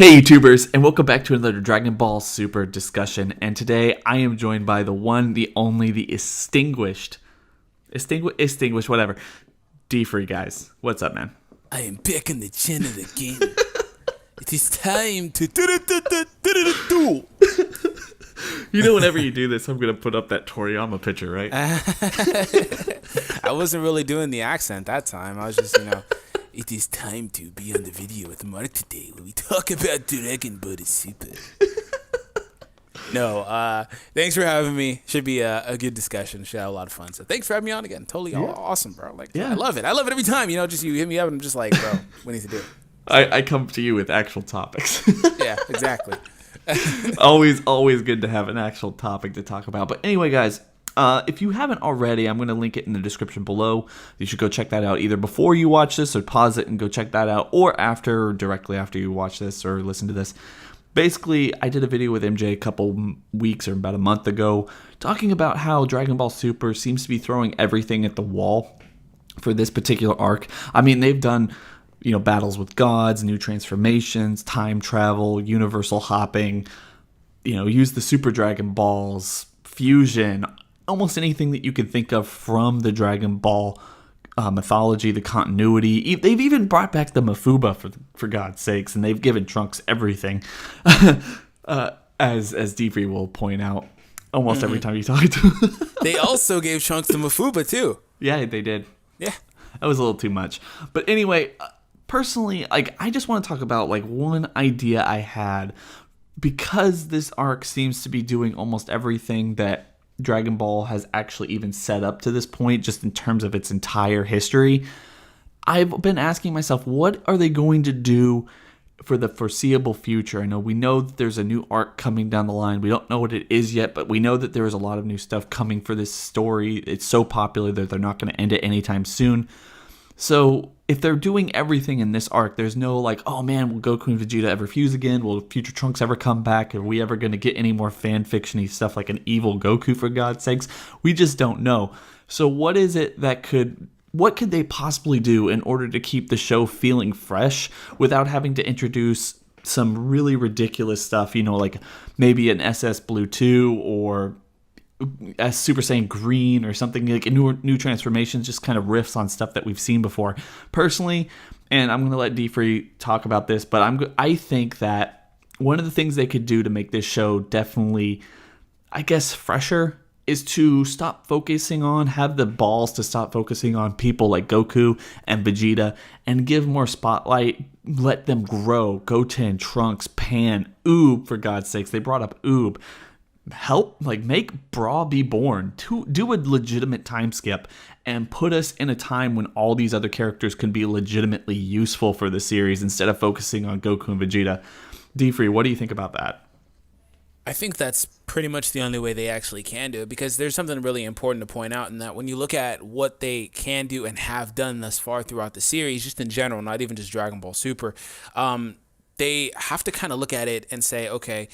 Hey YouTubers, and welcome back to another Dragon Ball Super discussion. And today I am joined by the one, the only, the extinguished, whatever, D-Free guys. What's up, man? I am back on the channel again. It is time to do. You know, whenever you do this, I'm gonna put up that Toriyama picture, right? I wasn't really doing the accent that time. I was just, it is time to be on the video with Mark today where we talk about Dragon Ball Super. No, thanks for having me. Should be a good discussion. Should have a lot of fun. So thanks for having me on again. Totally awesome, bro. I love it. I love it every time. Just you hit me up and I'm just like, bro, we need to do it. I come to you with actual topics. Yeah, exactly. always good to have an actual topic to talk about. But anyway, guys, if you haven't already, I'm going to link it in the description below. You should go check that out either before you watch this or pause it and go check that out, or after, or directly after you watch this or listen to this. Basically, I did a video with MJ a couple weeks or about a month ago talking about how Dragon Ball Super seems to be throwing everything at the wall for this particular arc. I mean, they've done battles with gods, new transformations, time travel, universal hopping, use the Super Dragon Balls, fusion, almost anything that you can think of from the Dragon Ball mythology, the continuity. They've even brought back the Mafuba, for God's sakes, and they've given Trunks everything, as D-Free will point out almost every time you talk to him. They also gave Trunks the Mafuba, too. Yeah, they did. Yeah. That was a little too much. But anyway, personally, I just want to talk about one idea I had, because this arc seems to be doing almost everything that Dragon Ball has actually even set up to this point, just in terms of its entire history. I've been asking myself, what are they going to do for the foreseeable future? We know that there's a new arc coming down the line. We don't know what it is yet, but we know that there is a lot of new stuff coming for this story. It's so popular that they're not going to end it anytime soon. So if they're doing everything in this arc, there's no oh man, will Goku and Vegeta ever fuse again? Will future Trunks ever come back? Are we ever going to get any more fan fiction-y stuff like an evil Goku, for God's sakes? We just don't know. So what is it what could they possibly do in order to keep the show feeling fresh without having to introduce some really ridiculous stuff, like maybe an SS Blue 2 or a Super Saiyan Green or something, like a new transformations, just kind of riffs on stuff that we've seen before. Personally, and I'm going to let D-Free talk about this, but I think that one of the things they could do to make this show definitely, fresher is to have the balls to stop focusing on people like Goku and Vegeta and give more spotlight, let them grow. Goten, Trunks, Pan, Oob, for God's sakes. They brought up Oob. Make Bra be born, to do a legitimate time skip and put us in a time when all these other characters can be legitimately useful for the series instead of focusing on Goku and Vegeta. D-Free, what do you think about that? I think that's pretty much the only way they actually can do it, because there's something really important to point out in that when you look at what they can do and have done thus far throughout the series, just in general, not even just Dragon Ball Super, they have to kind of look at it and say, okay,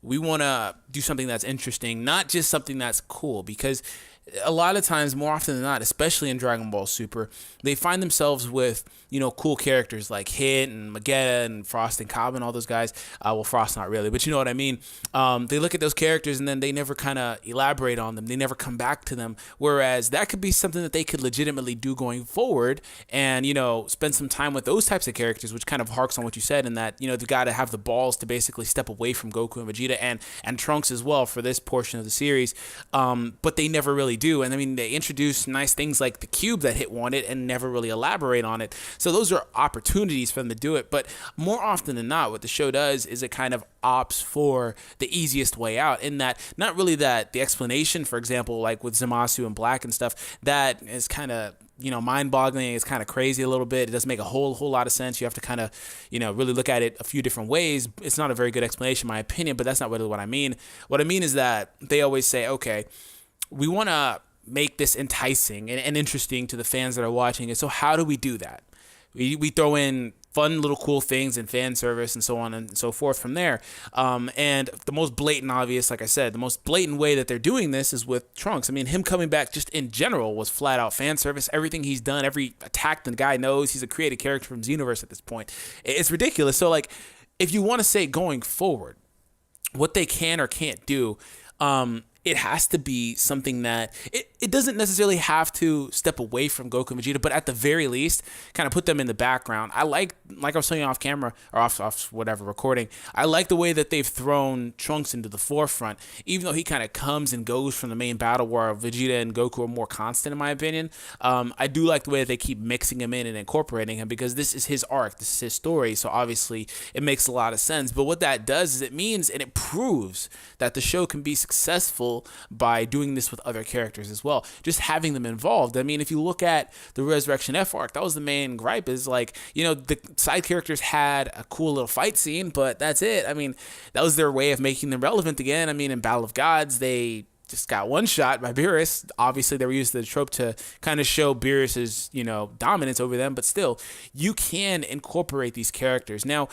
we want to do something that's interesting, not just something that's cool, because a lot of times, more often than not, especially in Dragon Ball Super, they find themselves with, cool characters like Hit and Magetta and Frost and Cobb and all those guys. Well, Frost not really, but you know what I mean. They look at those characters and then they never kind of elaborate on them. They never come back to them. Whereas that could be something that they could legitimately do going forward and, spend some time with those types of characters, which kind of harks on what you said in that, they've got to have the balls to basically step away from Goku and Vegeta and Trunks as well for this portion of the series. But they never really do. And I mean, they introduce nice things like the cube that Hit wanted and never really elaborate on it. So those are opportunities for them to do it. But more often than not, what the show does is it kind of opts for the easiest way out, in that not really that the explanation, for example, like with Zamasu and Black and stuff, that is kind of mind-boggling. It's kind of crazy a little bit. It doesn't make a whole lot of sense. You have to kind of, really look at it a few different ways. It's not a very good explanation, in my opinion, but that's not really what I mean. What I mean is that they always say, okay, we want to make this enticing and interesting to the fans that are watching it. So how do we do that? We throw in fun little cool things and fan service and so on and so forth from there. And the most blatant, obvious, like I said, the most blatant way that they're doing this is with Trunks. I mean, him coming back just in general was flat out fan service. Everything he's done, every attack the guy knows, he's a created character from Xenoverse at this point. It's ridiculous. So like, if you want to say going forward, what they can or can't do, it has to be something that it doesn't necessarily have to step away from Goku and Vegeta, but at the very least, kind of put them in the background. I like I was saying off camera or off whatever recording, I like the way that they've thrown Trunks into the forefront, even though he kind of comes and goes from the main battle where Vegeta and Goku are more constant, in my opinion. I do like the way that they keep mixing him in and incorporating him because this is his arc, this is his story, so obviously it makes a lot of sense. But what that does is it means and it proves that the show can be successful by doing this with other characters as well, just having them involved. I mean, if you look at the Resurrection F arc, that was the main gripe, is like, the side characters had a cool little fight scene, but that's it. I mean, that was their way of making them relevant again. I mean, in Battle of Gods, they just got one shot by Beerus. Obviously, they were used the trope to kind of show Beerus's, dominance over them, but still, you can incorporate these characters. Now,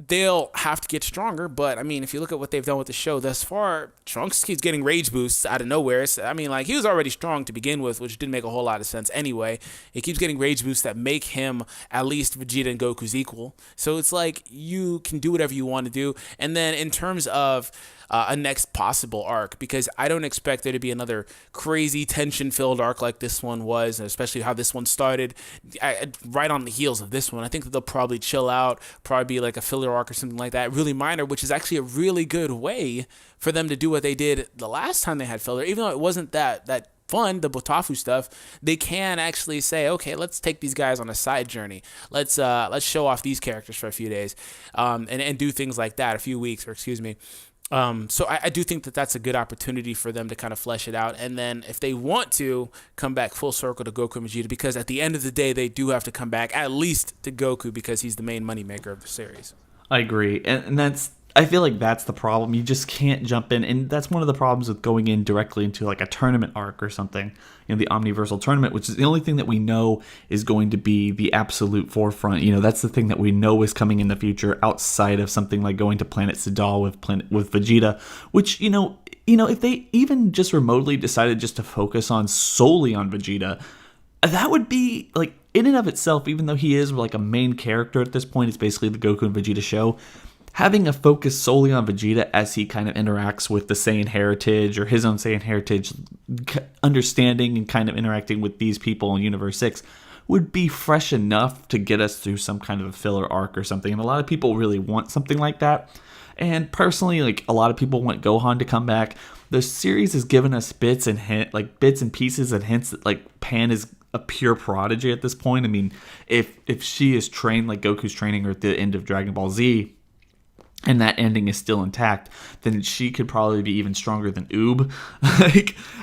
they'll have to get stronger, but I mean, if you look at what they've done with the show thus far, Trunks keeps getting rage boosts out of nowhere. So, I mean, like, he was already strong to begin with, which didn't make a whole lot of sense anyway. He keeps getting rage boosts that make him at least Vegeta and Goku's equal. So it's like, you can do whatever you want to do. And then in terms of a next possible arc, because I don't expect there to be another crazy tension-filled arc like this one was, especially how this one started right on the heels of this one. I think that they'll probably chill out, probably be like a filler arc or something like that, really minor, which is actually a really good way for them to do what they did the last time they had filler. Even though it wasn't that fun, the Botafu stuff, they can actually say, okay, let's take these guys on a side journey. Let's show off these characters for a few days, and do things like that, a few weeks, or excuse me. So I do think that that's a good opportunity for them to kind of flesh it out. And then if they want to come back full circle to Goku and Vegeta, because at the end of the day, they do have to come back at least to Goku because he's the main moneymaker of the series. I agree. And I feel like that's the problem. You just can't jump in. And that's one of the problems with going in directly into like a tournament arc or something, the Omniversal Tournament, which is the only thing that we know is going to be the absolute forefront. That's the thing that we know is coming in the future outside of something like going to Planet Sidal with Vegeta, which, if they even just remotely decided just to focus solely on Vegeta, that would be like, in and of itself, even though he is like a main character at this point, it's basically the Goku and Vegeta show. Having a focus solely on Vegeta as he kind of interacts with the Saiyan heritage or his own Saiyan heritage, understanding and kind of interacting with these people in Universe 6 would be fresh enough to get us through some kind of a filler arc or something. And a lot of people really want something like that. And personally, like, a lot of people want Gohan to come back. The series has given us bits and pieces and hints that like Pan is a pure prodigy at this point. I mean, if she is trained like Goku's training her at the end of Dragon Ball Z, and that ending is still intact, then she could probably be even stronger than Oob.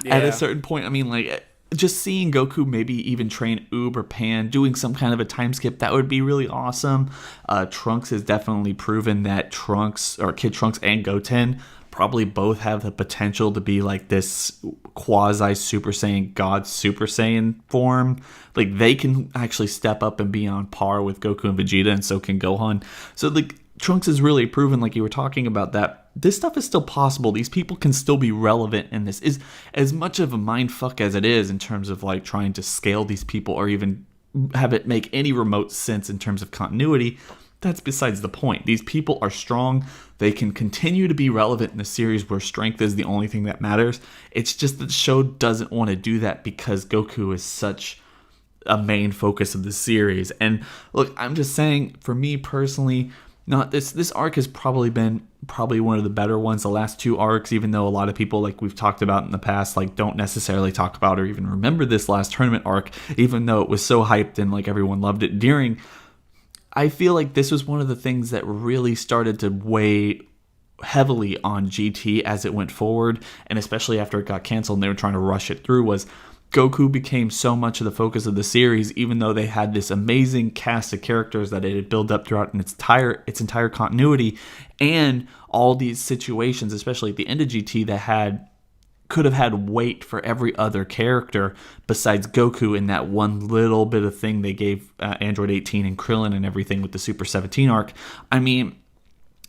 At a certain point, I mean, like, just seeing Goku maybe even train Oob or Pan, doing some kind of a time skip, that would be really awesome. Trunks has definitely proven that Kid Trunks and Goten probably both have the potential to be like this quasi Super Saiyan God Super Saiyan form. Like, they can actually step up and be on par with Goku and Vegeta, and so can Gohan. So, like, Trunks has really proven, like you were talking about, that this stuff is still possible. These people can still be relevant, and this is as much of a mindfuck as it is in terms of like trying to scale these people or even have it make any remote sense in terms of continuity. That's besides the point. These people are strong. They can continue to be relevant in a series where strength is the only thing that matters. It's just that the show doesn't want to do that because Goku is such a main focus of the series. And look, I'm just saying, for me personally, this arc has probably been one of the better ones. The last two arcs, even though a lot of people, like we've talked about in the past, like don't necessarily talk about or even remember this last tournament arc, even though it was so hyped and like everyone loved it I feel like this was one of the things that really started to weigh heavily on GT as it went forward, and especially after it got canceled and they were trying to rush it through, was Goku became so much of the focus of the series, even though they had this amazing cast of characters that it had built up throughout its entire continuity, and all these situations, especially at the end of GT, that could have had weight for every other character besides Goku in that one little bit of thing they gave Android 18 and Krillin and everything with the Super 17 arc. I mean,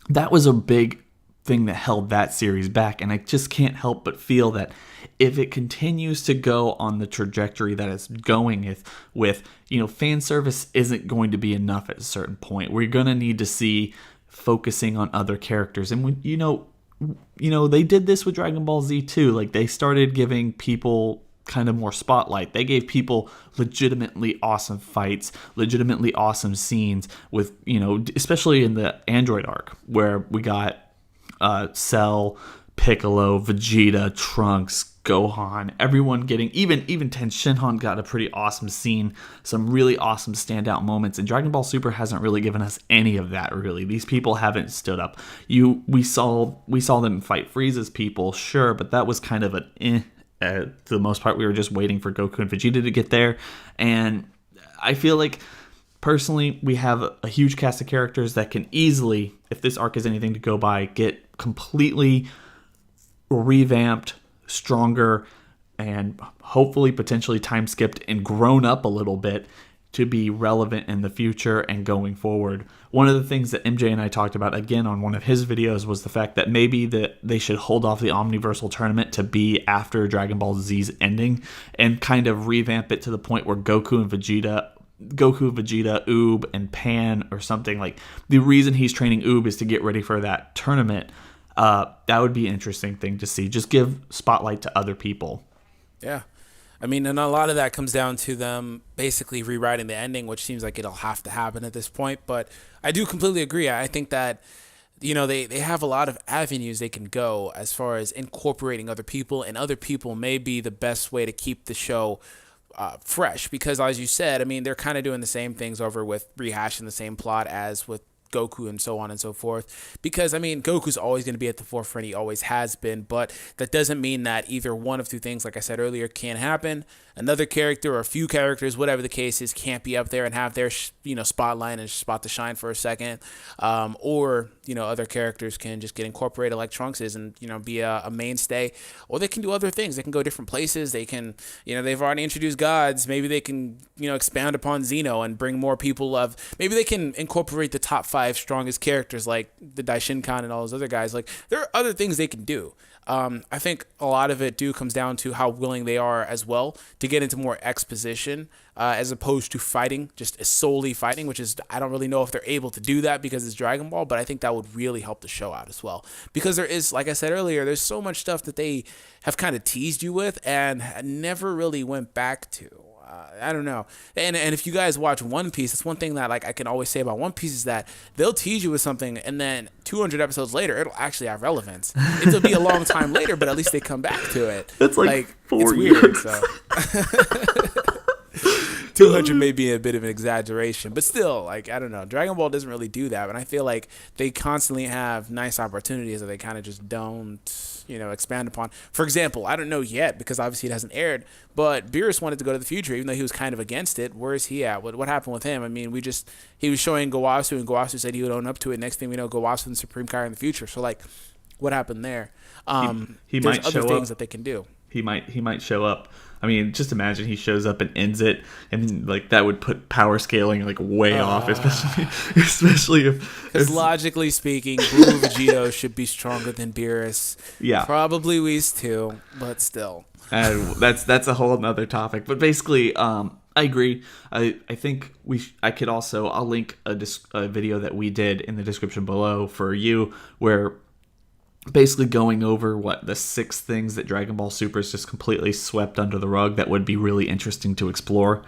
that was a big thing that held that series back, and I just can't help but feel that if it continues to go on the trajectory that it's going with fan service isn't going to be enough at a certain point. We're going to need to see focusing on other characters. And when they did this with Dragon Ball Z too. Like, they started giving people kind of more spotlight. They gave people legitimately awesome fights, legitimately awesome scenes with, especially in the Android arc, where we got Cell, Piccolo, Vegeta, Trunks, Gohan, everyone getting, even Ten Shinhan got a pretty awesome scene, some really awesome standout moments, and Dragon Ball Super hasn't really given us any of that, really. These people haven't stood up. We saw them fight Frieza's people, sure, but that was kind of for the most part. We were just waiting for Goku and Vegeta to get there, and I feel like, personally, we have a huge cast of characters that can easily, if this arc is anything to go by, get completely revamped, stronger, and hopefully potentially time skipped and grown up a little bit to be relevant in the future and going forward. One of the things that MJ and I talked about again on one of his videos was the fact that maybe that they should hold off the Omniversal tournament to be after Dragon Ball Z's ending and kind of revamp it to the point where Goku, Vegeta, Oob, and Pan or something. Like, the reason he's training Oob is to get ready for that tournament. That would be an interesting thing to see. Just give spotlight to other people. Yeah. I mean, and a lot of that comes down to them basically rewriting the ending, which seems like it'll have to happen at this point. But I do completely agree. I think that, they have a lot of avenues they can go as far as incorporating other people, and other people may be the best way to keep the show fresh. Because, as you said, I mean, they're kind of doing the same things over with rehashing the same plot as with Goku and so on and so forth, because I mean, Goku's always going to be at the forefront. He always has been, but that doesn't mean that either one of two things, like I said earlier, can't happen. Another character or a few characters, whatever the case is, can't be up there and have their spotlight and spot to shine for a second, or other characters can just get incorporated like Trunks is and be a mainstay, or they can do other things. They can go different places. They can they've already introduced gods. Maybe they can expand upon Xeno and bring more people of. Maybe they can incorporate the top 5 strongest characters like the Daishinkan and all those other guys. Like, there are other things they can do. I think a lot of it comes down to how willing they are as well to get into more exposition as opposed to fighting, just solely fighting, which is, I don't really know if they're able to do that because it's Dragon Ball, but I think that would really help the show out as well. Because there is, like I said earlier, there's so much stuff that they have kind of teased you with and never really went back to. I don't know. And if you guys watch One Piece, that's one thing that I can always say about One Piece is that they'll tease you with something and then 200 episodes later, it'll actually have relevance. It'll be a long time later, but at least they come back to it. That's like 4 it's years. Weird, so. 200 may be a bit of an exaggeration, but still, I don't know. Dragon Ball doesn't really do that, and I feel like they constantly have nice opportunities that they kind of just don't, expand upon. For example, I don't know yet because obviously it hasn't aired, but Beerus wanted to go to the future, even though he was kind of against it. Where is he at? What happened with him? I mean, he was showing Gowasu, and Gowasu said he would own up to it. Next thing we know, Gowasu and Supreme Kai in the future. So, what happened there? He there's might other show things up. that they can do. He might show up. I mean, just imagine he shows up and ends it, and that would put power scaling way off, especially if. Because logically speaking, Blue Vegito should be stronger than Beerus. Yeah, probably Whis too, but still. That's a whole other topic. But basically, I agree. I think I'll link a video that we did in the description below for you, where basically going over the 6 things that Dragon Ball Super is just completely swept under the rug that would be really interesting to explore.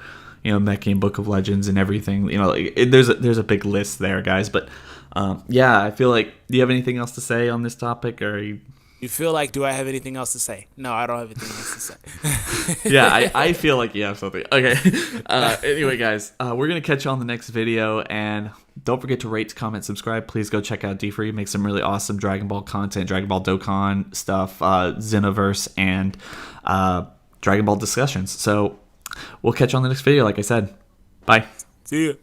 Mech and Book of Legends and everything. There's a big list there, guys. But I feel like, do you have anything else to say on this topic, or You feel like, do I have anything else to say? No, I don't have anything else to say. Yeah, I feel like you have something. Okay. Anyway, guys, we're going to catch you on the next video. And don't forget to rate, comment, subscribe. Please go check out D-Free. Make some really awesome Dragon Ball content, Dragon Ball Dokkan stuff, Xenoverse, and Dragon Ball discussions. So we'll catch you on the next video, like I said. Bye. See ya.